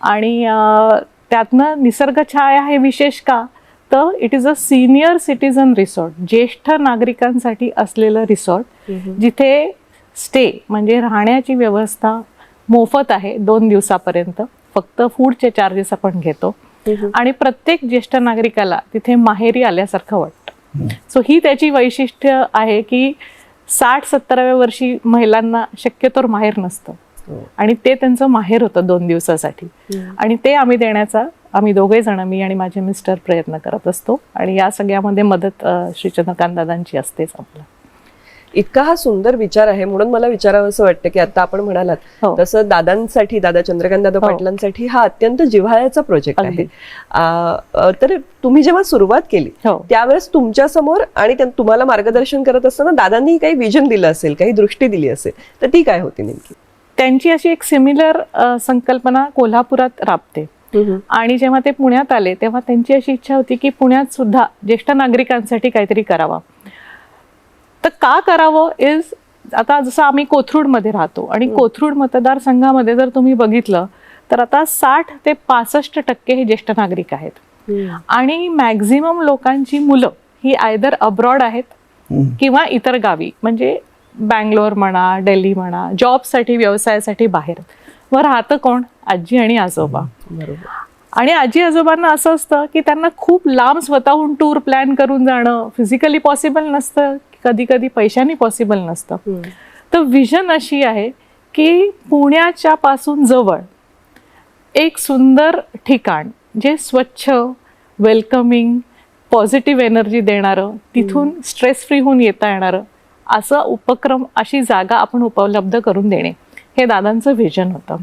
आणि त्यातनं निसर्ग छाया हे विशेष का, तर it is a senior citizen resort, ज्येष्ठ नागरिकांसाठी असलेलं रिसॉर्ट, जिथे स्टे म्हणजे राहण्याची व्यवस्था मोफत आहे 2 दिवसापर्यंत. फक्त फूडचे चार्जेस आपण घेतो आणि प्रत्येक ज्येष्ठ नागरिकाला तिथे माहेरी आल्यासारखं वाटतं. सो ही त्याची वैशिष्ट्य आहे की 60-70व्या वर्षी महिलांना शक्यतोवर माहेर नसतं आणि ते त्यांचं माहेर होतं 2 दिवसासाठी. आणि ते आम्ही देण्याचा आम्ही दोघे जण, मी आणि माझे मिस्टर, प्रयत्न करत असतो. आणि या सगळ्यामध्ये मदत श्री चंद्रकांत दादांची असतेच. आपला इतका हा सुंदर विचार आहे म्हणून मला विचारावं असं वाटतं की आता आपण म्हणालात तसं दादांसाठी, दादा चंद्रकांत दादा पाटलांसाठी हा अत्यंत जिव्हाळ्याचा प्रोजेक्ट आहे. तर तुम्ही जेव्हा सुरुवात केली त्यावेळेस तुमच्या समोर आणि तुम्हाला मार्गदर्शन करत असताना दादांनी काही विजन दिलं असेल, काही दृष्टी दिली असेल, तर ती काय होती नेमकी? त्यांची अशी एक सिमिलर संकल्पना कोल्हापुरात राबते. आणि जेव्हा ते पुण्यात आले तेव्हा त्यांची अशी इच्छा होती की पुण्यात सुद्धा ज्येष्ठ नागरिकांसाठी काहीतरी करावं. तर का करावं इज, आता जसं आम्ही कोथरूडमध्ये राहतो आणि कोथरूड मतदारसंघामध्ये जर तुम्ही बघितलं तर आता 60 ते 65% हे ज्येष्ठ नागरिक आहेत. आणि मॅक्झिमम लोकांची मुलं ही आयदर अब्रॉड आहेत किंवा इतर गावी, म्हणजे बँगलोर म्हणा, दिल्ली म्हणा, जॉबसाठी, व्यवसायासाठी बाहेर. व राहतं कोण? आजी आणि आजोबा. आणि आजी आजोबांना असं असतं की त्यांना खूप लांब स्वतःहून टूर प्लॅन करून जाणं फिजिकली पॉसिबल नसतं, कधी कधी पैशानी पॉसिबल नसतं. तर विजन अशी आहे की पुण्याच्या पासून जवळ एक सुंदर ठिकाण जे स्वच्छ, वेलकमिंग, पॉझिटिव्ह एनर्जी देणारं, तिथून स्ट्रेस फ्री होऊन येता येणारं असं उपक्रम, अशी जागा आपण उपलब्ध करून देणे, हे दादांचं विजन होतं.